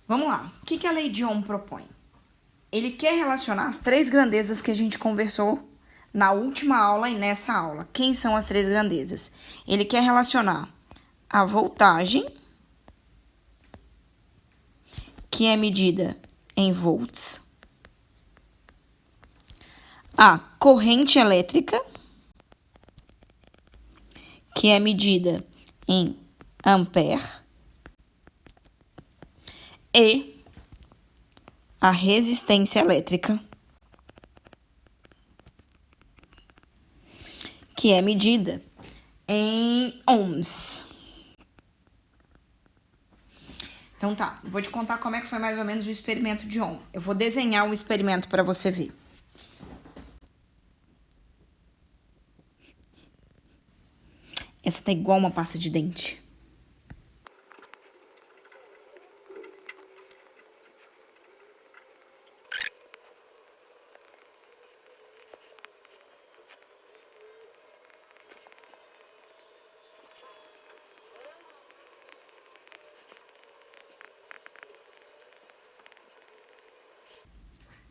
Vamos lá. O que a lei de Ohm propõe? Ele quer relacionar as três grandezas que a gente conversou na última aula e nessa aula. Quem são as três grandezas? Ele quer relacionar a voltagem, que é medida em volts, a corrente elétrica, que é medida em ampere, e a resistência elétrica, que é medida em ohms. Então tá, vou te contar como é que foi mais ou menos o experimento de Ohm. Eu vou desenhar o experimento para você ver. Essa tá igual uma pasta de dente.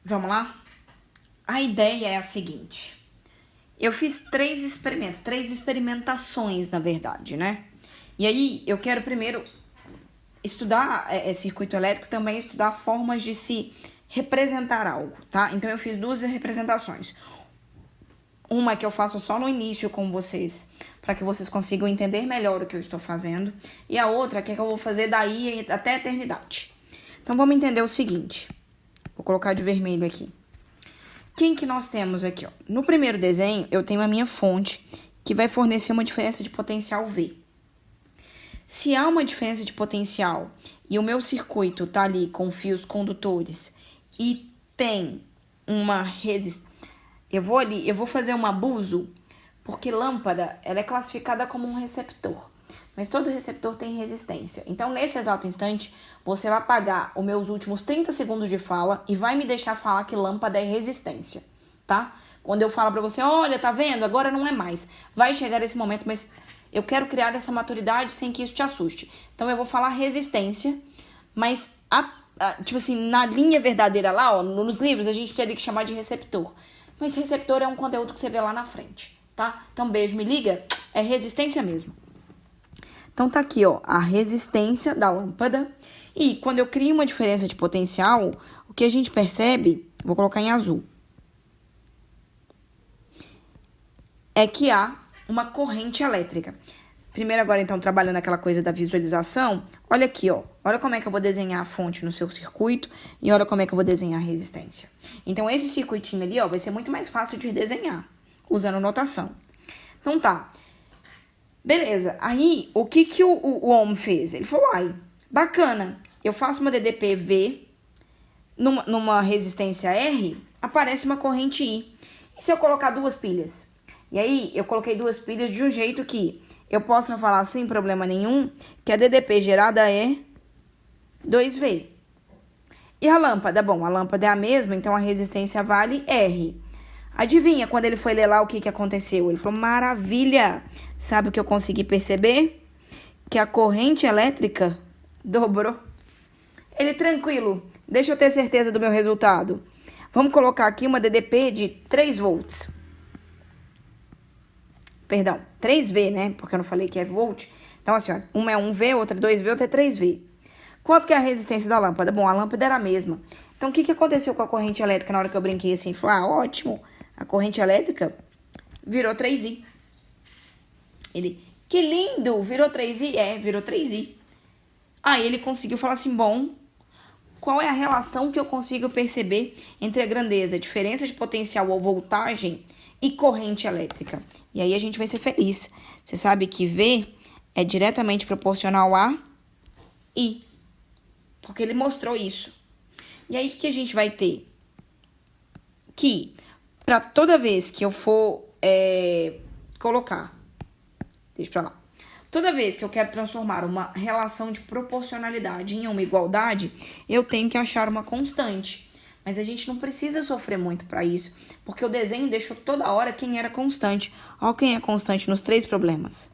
Vamos lá? A ideia é a seguinte. Eu fiz três experimentações, na verdade, né? E aí, eu quero primeiro estudar circuito elétrico, também estudar formas de se representar algo, tá? Então, eu fiz duas representações. Uma que eu faço só no início com vocês, para que vocês consigam entender melhor o que eu estou fazendo. E a outra que eu vou fazer daí até a eternidade. Então, vamos entender o seguinte. Vou colocar de vermelho aqui. Quem que nós temos aqui, ó? No primeiro desenho, eu tenho a minha fonte, que vai fornecer uma diferença de potencial V. Se há uma diferença de potencial e o meu circuito tá ali com fios condutores e tem uma resistência, eu vou fazer um abuso, porque lâmpada, ela é classificada como um receptor. Mas todo receptor tem resistência. Então, nesse exato instante, você vai apagar os meus últimos 30 segundos de fala e vai me deixar falar que lâmpada é resistência, tá? Quando eu falo pra você, olha, tá vendo? Agora não é mais. Vai chegar esse momento, mas eu quero criar essa maturidade sem que isso te assuste. Então, eu vou falar resistência, mas, tipo assim, na linha verdadeira lá, ó, nos livros, a gente teria que chamar de receptor. Mas receptor é um conteúdo que você vê lá na frente, tá? Então, beijo, me liga, é resistência mesmo. Então, tá aqui, ó, a resistência da lâmpada. E quando eu crio uma diferença de potencial, o que a gente percebe, vou colocar em azul, é que há uma corrente elétrica. Primeiro agora, então, trabalhando aquela coisa da visualização, olha aqui, ó. Olha como é que eu vou desenhar a fonte no seu circuito e olha como é que eu vou desenhar a resistência. Então, esse circuitinho ali, ó, vai ser muito mais fácil de desenhar, usando notação. Então, tá. Beleza, aí o que o Ohm fez? Ele falou, ai, bacana, eu faço uma DDP V numa resistência R, aparece uma corrente I. E se eu colocar duas pilhas? E aí eu coloquei duas pilhas de um jeito que eu posso falar sem problema nenhum que a DDP gerada é 2V. E a lâmpada? Bom, a lâmpada é a mesma, então a resistência vale R. Adivinha, quando ele foi ler lá, o que aconteceu? Ele falou, maravilha! Sabe o que eu consegui perceber? Que a corrente elétrica dobrou. Ele, tranquilo, deixa eu ter certeza do meu resultado. Vamos colocar aqui uma DDP de 3 volts. Perdão, 3V, né? Porque eu não falei que é volt. Então, assim, ó, uma é 1V, outra é 2V, outra é 3V. Quanto que é a resistência da lâmpada? Bom, a lâmpada era a mesma. Então, o que aconteceu com a corrente elétrica na hora que eu brinquei assim? Falei, ótimo. A corrente elétrica virou 3I. Ele, que lindo, virou 3I? É, virou 3I. Aí ele conseguiu falar assim, bom, qual é a relação que eu consigo perceber entre a grandeza, diferença de potencial ou voltagem e corrente elétrica? E aí a gente vai ser feliz. Você sabe que V é diretamente proporcional a I. Porque ele mostrou isso. E aí o que a gente vai ter? Que para toda vez que eu for colocar, deixa pra lá, toda vez que eu quero transformar uma relação de proporcionalidade em uma igualdade, eu tenho que achar uma constante. Mas a gente não precisa sofrer muito para isso, porque o desenho deixou toda hora quem era constante. Olha quem é constante nos três problemas.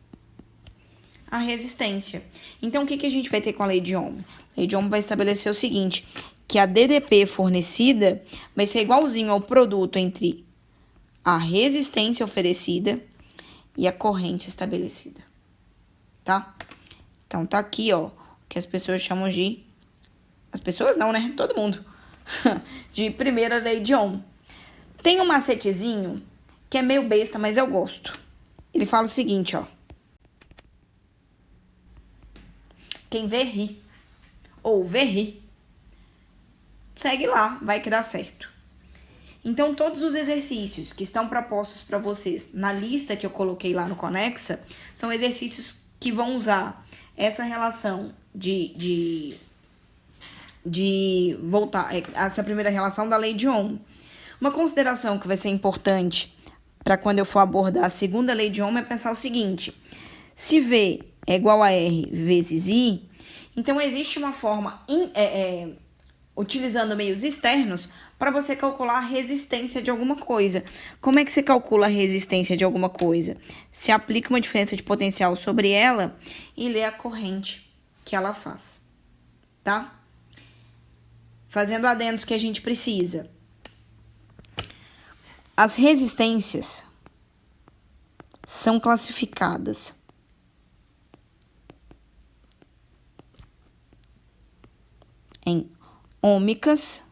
a resistência. Então, o que a gente vai ter com a lei de Ohm? A lei de Ohm vai estabelecer o seguinte, que a DDP fornecida vai ser igualzinho ao produto entre a resistência oferecida e a corrente estabelecida, tá? Então, tá aqui, ó, o que as pessoas chamam de... As pessoas não, né? Todo mundo. De primeira lei de Ohm. Tem um macetezinho que é meio besta, mas eu gosto. Ele fala o seguinte, ó. Quem vê, ri. Ou vê, ri. Segue lá, vai que dá certo. Então, todos os exercícios que estão propostos para vocês na lista que eu coloquei lá no Conexa são exercícios que vão usar essa relação de voltar, essa primeira relação da lei de Ohm. Uma consideração que vai ser importante para quando eu for abordar a segunda lei de Ohm é pensar o seguinte: se V é igual a R vezes I, então existe uma forma, utilizando meios externos, para você calcular a resistência de alguma coisa. Como é que você calcula a resistência de alguma coisa? Se aplica uma diferença de potencial sobre ela e lê a corrente que ela faz, tá? Fazendo adendos que a gente precisa. As resistências são classificadas em ômicas,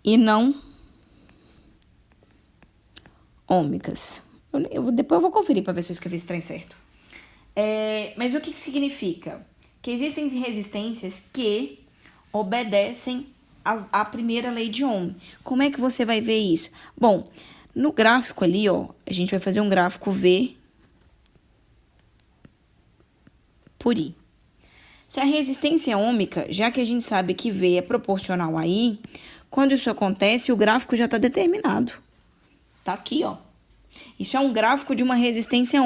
e não ômicas. Depois eu vou conferir para ver se eu escrevi esse trem certo. Mas o que significa? Que existem resistências que obedecem à primeira lei de Ohm. Como é que você vai ver isso? Bom, no gráfico ali, ó, a gente vai fazer um gráfico V por I. Se a resistência é ômica, já que a gente sabe que V é proporcional a I, quando isso acontece, o gráfico já está determinado. Tá aqui, ó. Isso é um gráfico de uma resistência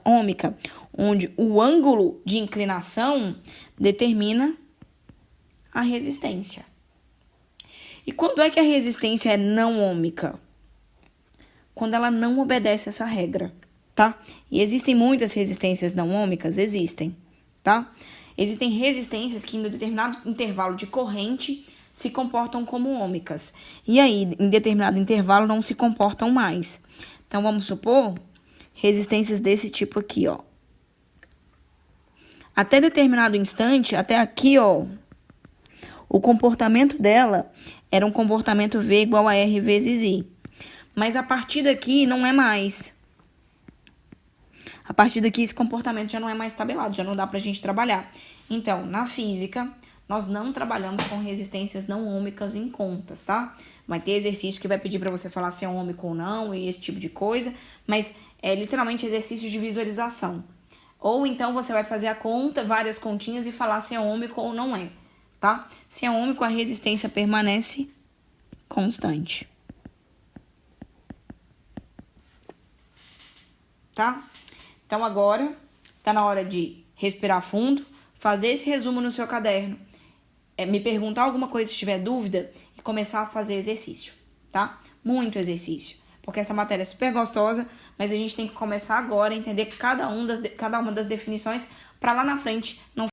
ômica, onde o ângulo de inclinação determina a resistência. E quando é que a resistência é não ômica? Quando ela não obedece essa regra, tá? E existem muitas resistências não ômicas? Existem, tá? Existem resistências que em determinado intervalo de corrente se comportam como ômicas. E aí, em determinado intervalo, não se comportam mais. Então, vamos supor resistências desse tipo aqui, ó. Até determinado instante, até aqui, ó, o comportamento dela era um comportamento V igual a R vezes I. Mas a partir daqui não é mais. A partir daqui esse comportamento já não é mais tabelado, já não dá pra gente trabalhar. Então, na física, nós não trabalhamos com resistências não ômicas em contas, tá? Vai ter exercício que vai pedir pra você falar se é ômico ou não e esse tipo de coisa, mas é literalmente exercício de visualização. Ou então você vai fazer a conta, várias continhas e falar se é ômico ou não é, tá? Se é ômico, a resistência permanece constante. Tá? Então agora tá na hora de respirar fundo, fazer esse resumo no seu caderno, me perguntar alguma coisa se tiver dúvida e começar a fazer exercício, tá? Muito exercício, porque essa matéria é super gostosa, mas a gente tem que começar agora a entender cada uma das definições para lá na frente não